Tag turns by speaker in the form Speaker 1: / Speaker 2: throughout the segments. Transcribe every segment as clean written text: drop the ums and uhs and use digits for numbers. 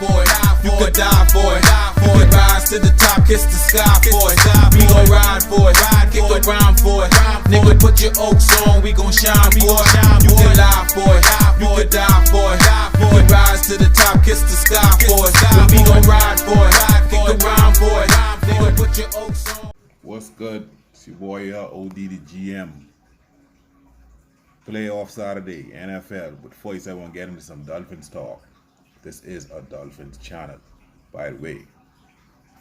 Speaker 1: for it. You could die for it. You could rise to the top, kiss the sky for it. We gon' ride for it, kick around for it. Nigga, put your oaks on, we gon' shine for it. You can lie for it, you could die for it. You could rise to the top, kiss the sky for it. We gon' ride for it, kick around for it. Nigga, put your oaks on.
Speaker 2: What's good? It's your boy OD the GM. Playoff Saturday, NFL. But first, I want to get into some Dolphins talk. This is a Dolphins channel, by the way.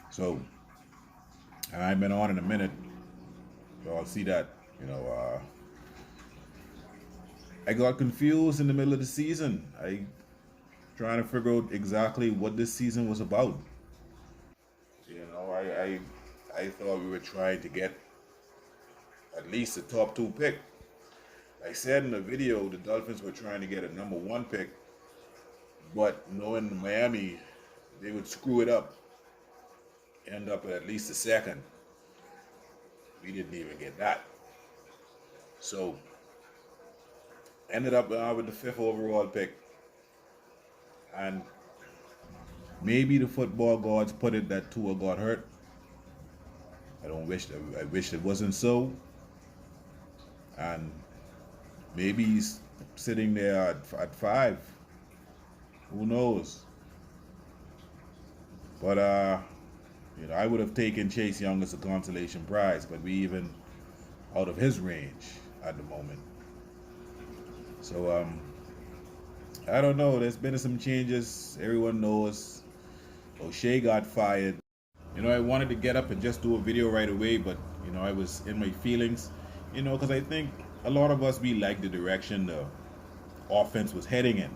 Speaker 2: So, I ain't been on in a minute. Y'all see that, I got confused in the middle of the season. I trying to figure out exactly what this season was about. I thought we were trying to get at least a top 2 pick. I said in the video the Dolphins were trying to get a number 1 pick, but knowing Miami, they would screw it up, end up at least a 2nd. We didn't even get that. So, ended up with the 5th overall pick. And maybe the football gods put it that Tua got hurt. I wish it wasn't so. And maybe he's sitting there at 5. Who knows? But I would have taken Chase Young as a consolation prize, but we even out of his range at the moment. So I don't know. There's been some changes. Everyone knows O'Shea got fired. I wanted to get up and just do a video right away, but I was in my feelings. Because I think a lot of us, we like the direction the offense was heading in.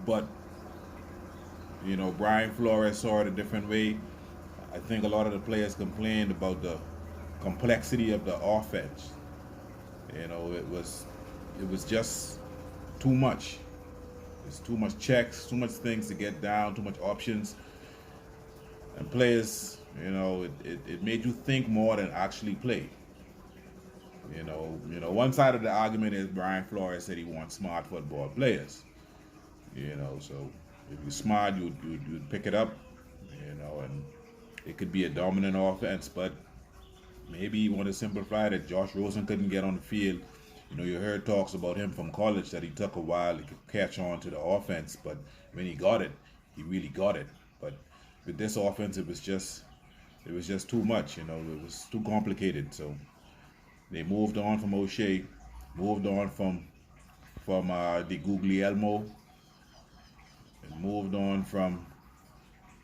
Speaker 2: But Brian Flores saw it a different way. I think a lot of the players complained about the complexity of the offense. It was just too much. There's too much checks, too much things to get down, too much options. And players, it made you think more than actually play. One side of the argument is Brian Flores said he wants smart football players. So if you're smart, you'd pick it up, and it could be a dominant offense, but maybe you want to simplify that Josh Rosen couldn't get on the field. You heard talks about him from college that he took a while to catch on to the offense, but when he got it, he really got it. But with this offense, it was just too much, it was too complicated. So they moved on from O'Shea, moved on from the Guglielmo, and moved on from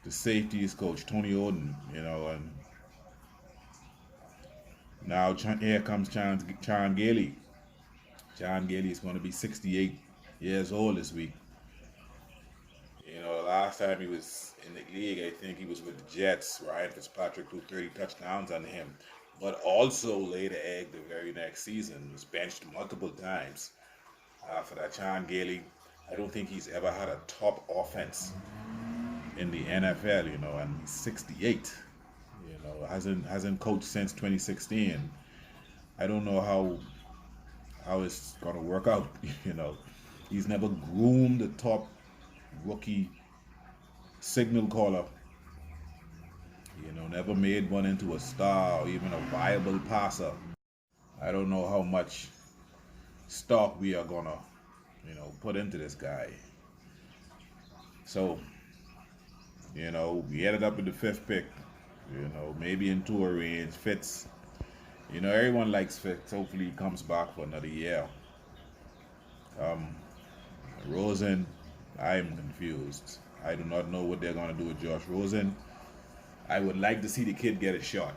Speaker 2: the safeties coach, Tony Oden, and now here comes Chan Gailey. Chan Gailey is going to be 68 years old this week. Last time he was in the league, I think he was with the Jets. Ryan Fitzpatrick threw 30 touchdowns on him, but also laid an egg the very next season. Was benched multiple times. For that Chan Gailey, I don't think he's ever had a top offense in the NFL, and he's 68. Hasn't coached since 2016. I don't know how it's gonna work out. He's never groomed a top rookie signal caller. Never made one into a star or even a viable passer. I don't know how much stock we are gonna, put into this guy. So, we ended up with the 5th pick. Maybe in Tua range. Fitz. Everyone likes Fitz. Hopefully he comes back for another year. Rosen, I am confused. I do not know what they're going to do with Josh Rosen. I would like to see the kid get a shot.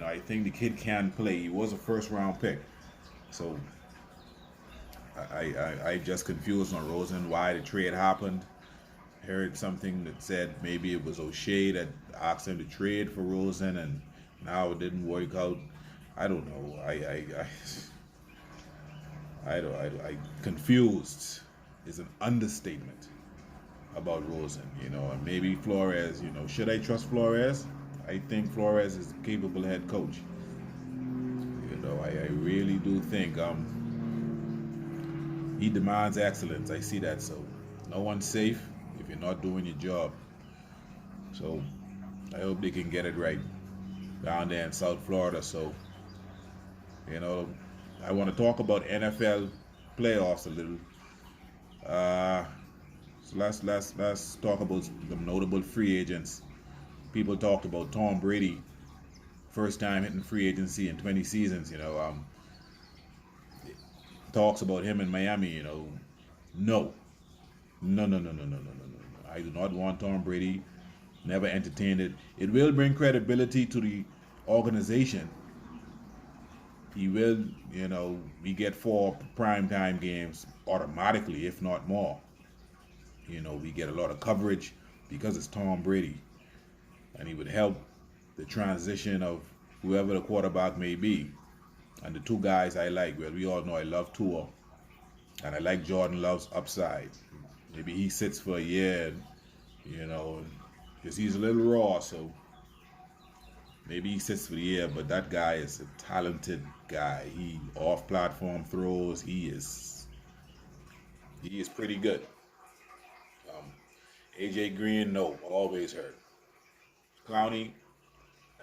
Speaker 2: I think the kid can play. He was a 1st-round pick. So I just confused on Rosen, why the trade happened. Heard something that said maybe it was O'Shea that asked him to trade for Rosen, and now it didn't work out. I don't know. I confused is an understatement about Rosen, and maybe Flores, should I trust Flores? I think Flores is a capable head coach. I really do think he demands excellence. I see that. So no one's safe. If you're not doing your job. So I hope they can get it right down there in South Florida. So, you know, I want to talk about NFL playoffs a little. Uh, so let's talk about some notable free agents. People talked about Tom Brady, first time hitting free agency in 20 seasons. Talks about him in Miami. No, no. I do not want Tom Brady. Never entertained it. It will bring credibility to the organization. He will, we get 4 primetime games automatically, if not more. We get a lot of coverage because it's Tom Brady. And he would help the transition of whoever the quarterback may be. And the 2 guys I like, well, we all know I love Tua. And I like Jordan Love's upside. Maybe he sits for a year, because he's a little raw, so maybe he sits for the year, but that guy is a talented guy. He off-platform throws. He is pretty good. AJ Green, no, always hurt. Clowney,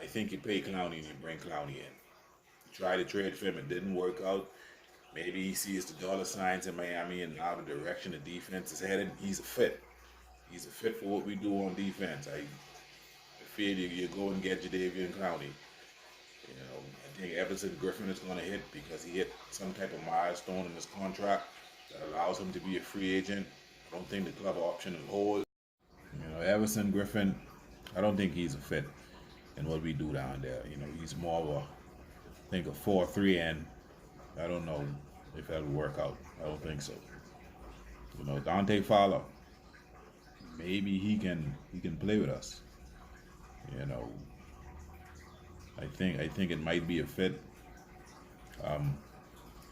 Speaker 2: I think you pay Clowney and you bring Clowney in. You try to trade for him, it didn't work out. Maybe he sees the dollar signs in Miami and now the direction the defense is headed. He's a fit. He's a fit for what we do on defense. I feel you go and get Jadeveon Clowney. I think Everson Griffin is going to hit because he hit some type of milestone in his contract that allows him to be a free agent. I don't think the club option will hold. Everson Griffin, I don't think he's a fit in what we do down there. He's more of I think a 4-3, and I don't know if that'll work out. I don't think so. Dante Fowler, maybe he can play with us. I think it might be a fit.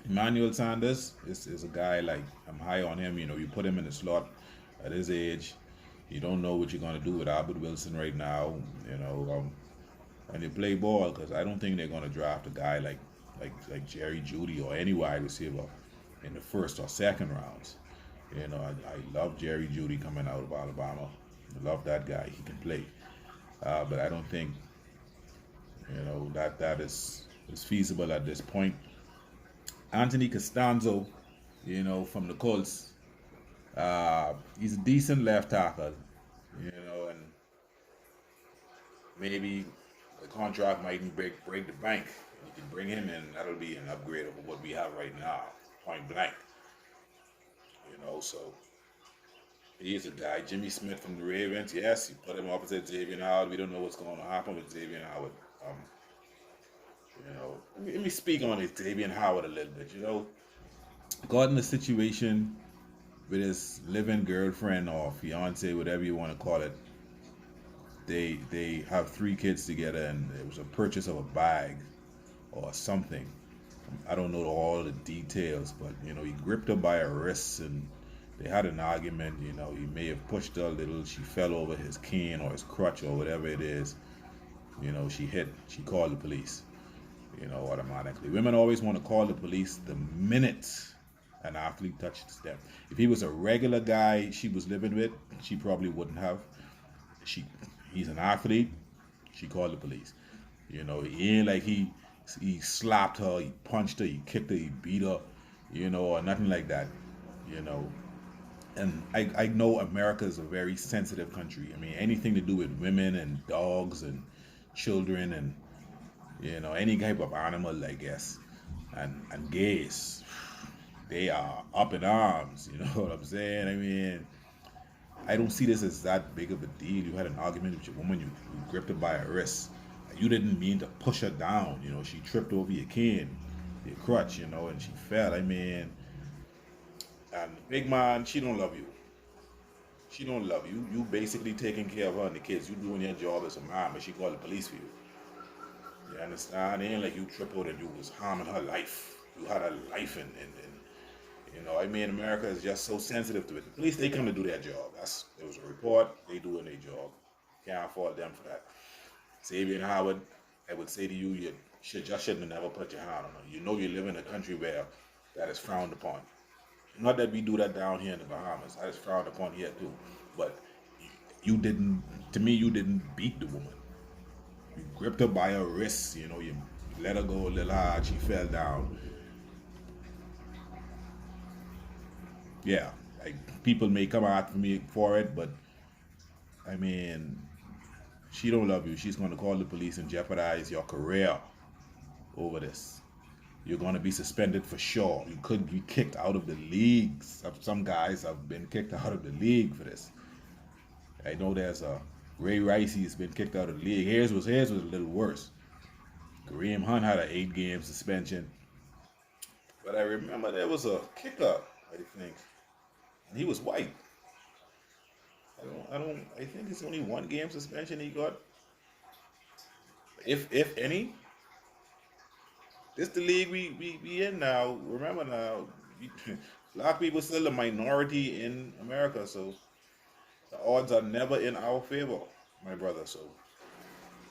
Speaker 2: Emmanuel Sanders is a guy like I'm high on him. You put him in the slot at his age. You don't know what you're gonna do with Albert Wilson right now. And you play ball because I don't think they're gonna draft a guy like Jerry Jeudy or any wide receiver in the first or second rounds. I love Jerry Jeudy coming out of Alabama. I love that guy. He can play. But I don't think, that is feasible at this point. Anthony Costanzo, from the Colts, he's a decent left tackle, and maybe the contract mightn't break the bank. You can bring him in, that'll be an upgrade over what we have right now, point blank. So he's a guy. Jimmy Smith from the Ravens, yes, you put him opposite Xavien Howard. We don't know what's going to happen with Xavien Howard. Let me speak on Xavien Howard a little bit. Got in a situation with his living girlfriend or fiance, whatever you want to call it. They have 3 kids together, and it was a purchase of a bag or something. I don't know all the details, but he gripped her by her wrists and they had an argument. He may have pushed her a little. She fell over his cane or his crutch or whatever it is. She called the police. Automatically. Women always want to call the police the minute an athlete touches them. If he was a regular guy she was living with, she probably wouldn't have. He's an athlete. She called the police. He ain't like he slapped her, he punched her, he kicked her, he beat her, or nothing like that. And I know America is a very sensitive country. I mean, anything to do with women and dogs and children and any type of animal, I guess, and gays, they are up in arms. You know what I'm saying? I mean, I don't see this as that big of a deal. You had an argument with your woman, you gripped her by her wrist. You didn't mean to push her down. She tripped over your cane, your crutch, and she fell. I mean, and big man, she don't love you. She don't love you. You basically taking care of her and the kids. You doing your job as a mom, but she called the police for you. You understand? It ain't like you tripled and you was harming her life. You had her life in. I mean, America is just so sensitive to it. The police, they come to do their job. There was a report, they doing their job. Can't fault them for that. Xavien Howard, I would say to you, you shouldn't have never put your hand on her. You live in a country where that is frowned upon. Not that we do that down here in the Bahamas. That is frowned upon here too. But you didn't. To me, you didn't beat the woman. You gripped her by her wrists. You know, you let her go a little hard. She fell down. Yeah, like people may come after me for it, but I mean, she don't love you. She's going to call the police and jeopardize your career over this. You're going to be suspended for sure. You could be kicked out of the leagues. Some guys have been kicked out of the league for this. I know there's a Ray Rice. He's been kicked out of the league. His was a little worse. Kareem Hunt had an 8-game suspension. But I remember there was a kicker, I think, and he was white. I think it's only 1-game suspension he got, if any. This the league we in now. Remember now, black people still a minority in America, so the odds are never in our favor, my brother. So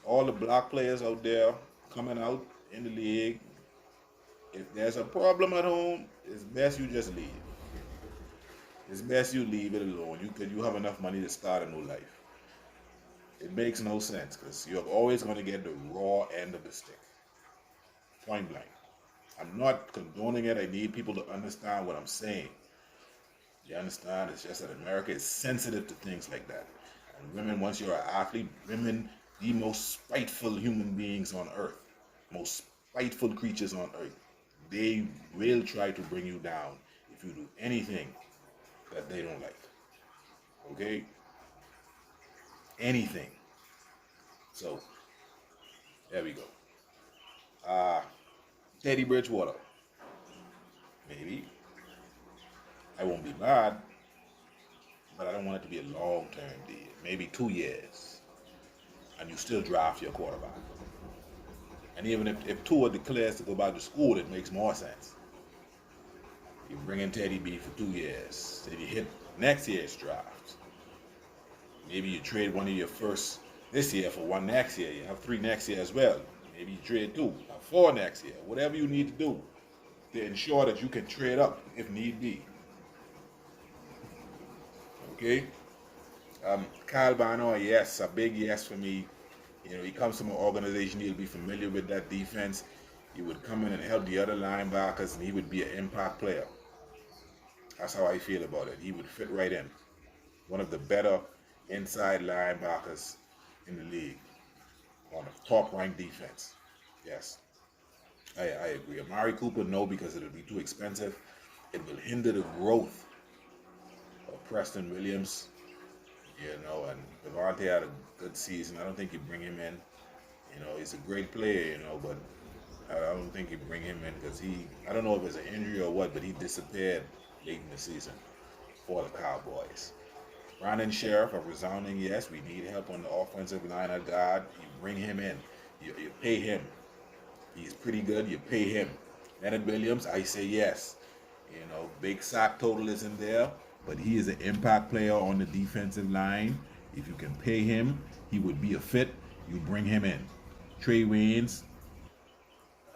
Speaker 2: all the black players out there coming out in the league, if there's a problem at home, it's best you just leave. It's best you leave it alone. You have enough money to start a new life. It makes no sense because you're always going to get the raw end of the stick. Point blank. I'm not condoning it. I need people to understand what I'm saying. You understand? It's just that America is sensitive to things like that. And women, once you're an athlete, women, the most spiteful human beings on earth, most spiteful creatures on earth, they will try to bring you down if you do anything that they don't like. Okay? Anything. So, there we go. Teddy Bridgewater. Maybe. I won't be mad, but I don't want it to be a long-term deal. Maybe 2 years. And you still draft your quarterback. And even if Tua declares to go back to school, it makes more sense. You bring in Teddy B for 2 years. Then you hit next year's draft. Maybe you trade one of your first this year for one next year. You have 3 next year as well. Maybe you trade 2, 4 next year. Whatever you need to do to ensure that you can trade up if need be. Okay? Kyle Banner, yes, a big yes for me. You know, he comes from an organization, he'll be familiar with that defense. He would come in and help the other linebackers, and he would be an impact player. That's how I feel about it. He would fit right in. One of the better inside linebackers in the league. On a top-ranked defense. Yes. I agree. Amari Cooper, no, because it'll be too expensive. It will hinder the growth of Preston Williams. You know, and Devontae had a good season. I don't think you bring him in. You know, he's a great player, you know, but I don't think you bring him in because I don't know if it's an injury or what, but he disappeared late in the season for the Cowboys. Brandon Sheriff, a resounding yes. We need help on the offensive line of God. You bring him in. You pay him. He's pretty good. You pay him. Leonard Williams, I say yes. You know, big sack total isn't there, but he is an impact player on the defensive line. If you can pay him, he would be a fit. You bring him in. Trey Waynes,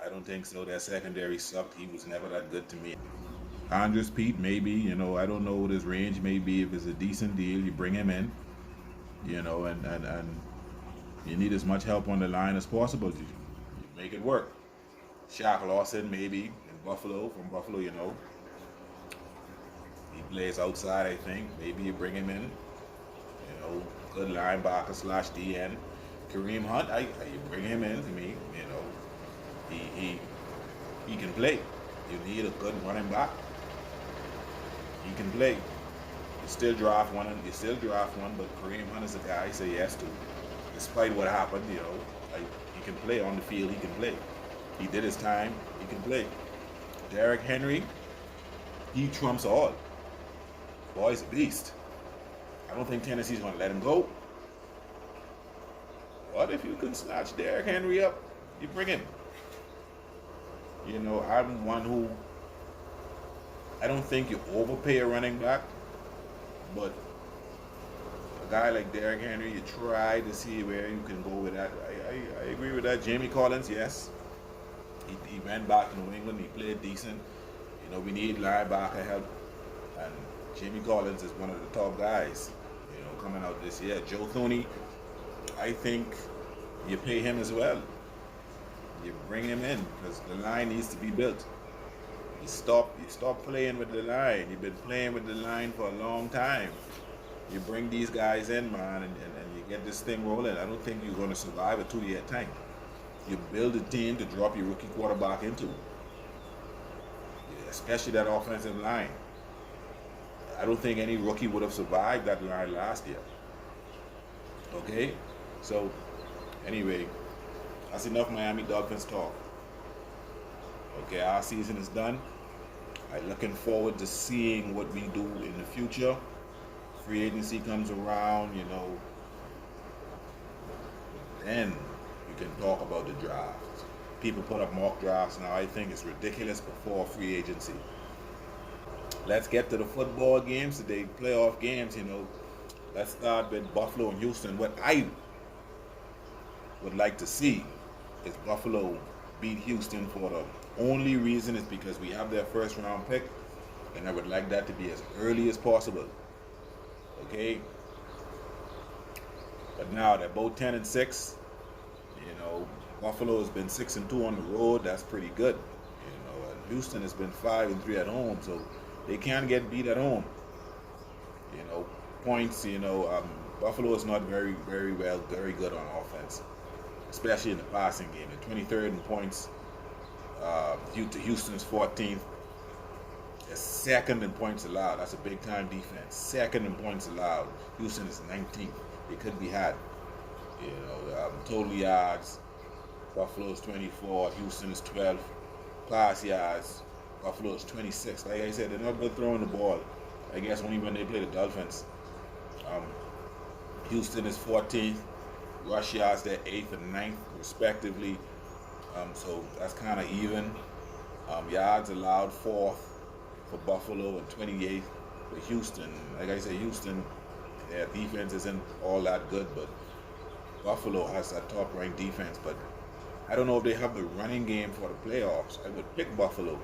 Speaker 2: I don't think so. That secondary sucked. He was never that good to me. Andres Pete, maybe, you know, I don't know what his range may be. If it's a decent deal, you bring him in, you know, and you need as much help on the line as possible. You make it work. Shaq Lawson, maybe, in Buffalo, from Buffalo, you know. He plays outside, I think. Maybe you bring him in, you know, good linebacker / DN. Kareem Hunt, you bring him in to me, you know. He can play. You need a good running back. He can play. You still draft one, but Kareem Hunt is a guy I say yes to. Despite what happened, you know, he can play on the field, he can play. He did his time, he can play. Derrick Henry, he trumps all. Boy's a beast. I don't think Tennessee's going to let him go. What if you can snatch Derrick Henry up? You bring him. You know, I'm one who, I don't think you overpay a running back, but a guy like Derrick Henry, you try to see where you can go with that. I agree with that. Jamie Collins, yes. He went back to New England. He played decent. You know, we need linebacker help. And Jamie Collins is one of the top guys. You know, coming out this year. Joe Thuney, I think you pay him as well. You bring him in because the line needs to be built. You stop playing with the line. You've been playing with the line for a long time. You bring these guys in, man, and you get this thing rolling. I don't think you're going to survive a 2-year tank. You build a team to drop your rookie quarterback into, especially that offensive line. I don't think any rookie would have survived that line last year. Okay? So, anyway, that's enough Miami Dolphins talk. Okay, our season is done. I'm looking forward to seeing what we do in the future. Free agency comes around, then you can talk about the draft. People put up mock drafts now. I think it's ridiculous before free agency. Let's get to the football games today, playoff games, Let's start with Buffalo and Houston. What I would like to see is Buffalo beat Houston. For the only reason is because we have their first round pick, and I would like that to be as early as possible. Okay? But now they're both 10-6. Buffalo has been 6-2 on the road. That's pretty good. And Houston has been 5-3 at home, so they can't get beat at home. Points. Buffalo is not very, very good on offense, especially in the passing game. They're 23rd in points. Houston's 14th. They're second in points allowed. That's a big time defense. Second in points allowed. Houston is 19th. They could be had. Total yards. Buffalo is 24. Houston is 12. Pass yards. Buffalo is 26. Like I said, they're not good throwing the ball. I guess only when they play the Dolphins. Houston is 14th. Rush yards, they're 8th and 9th, respectively. So that's kind of even. Yards allowed 4th for Buffalo and 28th for Houston. Like I said, Houston, their defense isn't all that good, but Buffalo has that top-ranked defense. But I don't know if they have the running game for the playoffs. I would pick Buffalo.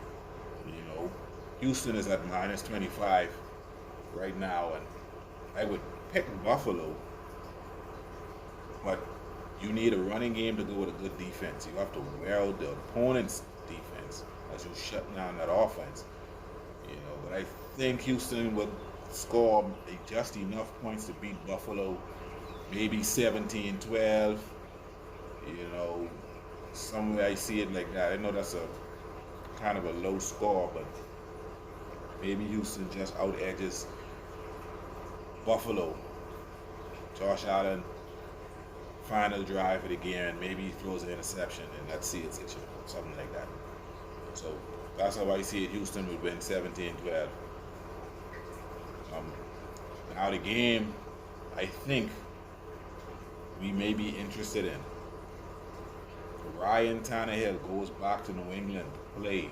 Speaker 2: Houston is at -25 right now, and I would pick Buffalo. But you need a running game to go with a good defense. You have to wear out the opponent's defense as you shut down that offense. But I think Houston would score just enough points to beat Buffalo. Maybe 17-12. Somewhere I see it like that. I know that's a kind of a low score, but maybe Houston just out edges Buffalo. Josh Allen, final drive of the game, and maybe he throws an interception, and let's see it, something like that. So that's how I see it. Houston would win 17-12. Now the game, I think we may be interested in. Ryan Tannehill goes back to New England to play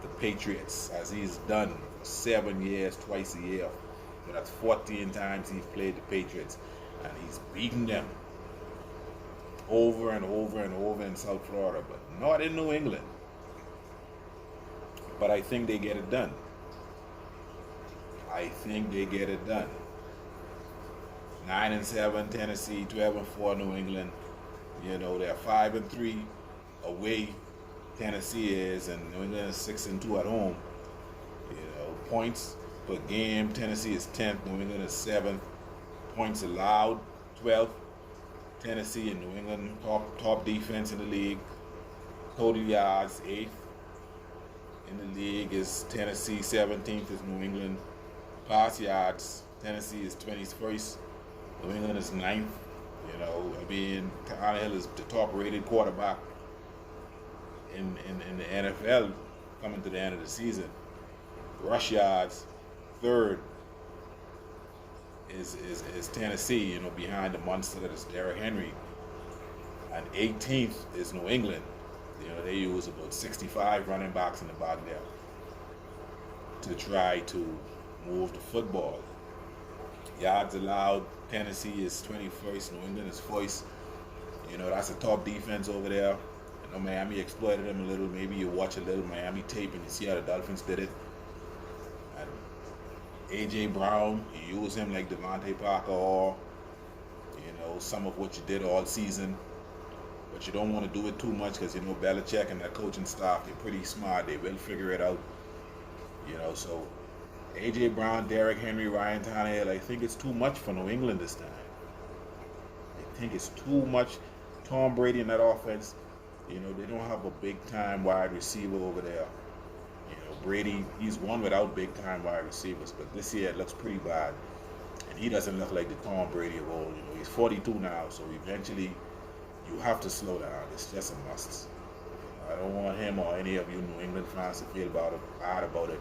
Speaker 2: the Patriots, as he's done for 7 years, twice a year. So that's 14 times he's played the Patriots, and he's beaten them over and over and over in South Florida, but not in New England. But I think they get it done. 9-7 Tennessee, 12-4 New England. They're 5-3 away. Tennessee is, and New England is 6-2 at home. Points per game, Tennessee is 10th, New England is 7th. Points allowed, 12th. Tennessee and New England top defense in the league. Total yards, 8th in the league is Tennessee. 17th is New England. Pass yards, Tennessee is 21st. New England is 9th. Tannehill is the top-rated quarterback in the NFL coming to the end of the season. Rush yards, 3rd is Tennessee, behind the monster that is Derrick Henry. And 18th is New England. They use about 65 running backs in the back there to try to move the football. Yards allowed, Tennessee is 21st, New England is 1st. That's a top defense over there. Miami exploited them a little. Maybe you watch a little Miami tape and you see how the Dolphins did it. And AJ Brown, you use him like Devontae Parker or, you know, some of what you did all season. But you don't want to do it too much because, you know, Belichick and that coaching staff, they're pretty smart. They will figure it out. You know, so AJ Brown, Derrick Henry, Ryan Tannehill, I think it's too much for New England this time. I think it's too much. Tom Brady in that offense, you know, they don't have a big-time wide receiver over there. You know, Brady, he's won without big-time wide receivers, but this year it looks pretty bad. And he doesn't look like the Tom Brady of old. You know, he's 42 now, so eventually you have to slow down. It's just a must. I don't want him or any of you New England fans to feel bad about it.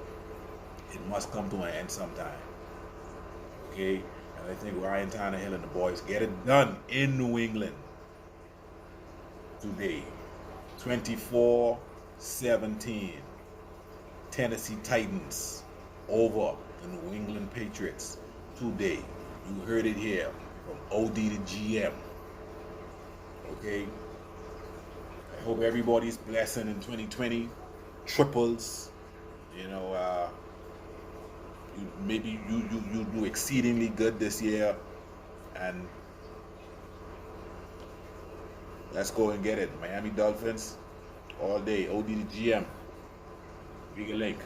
Speaker 2: It must come to an end sometime. Okay? And I think Ryan Tannehill and the boys get it done in New England today. 24-17. Tennessee Titans over the New England Patriots today. You heard it here from OD to GM. Okay? I hope everybody's blessing in 2020. Triples. You know, maybe you do exceedingly good this year, and let's go and get it. Miami Dolphins all day. OD to GM. Big link.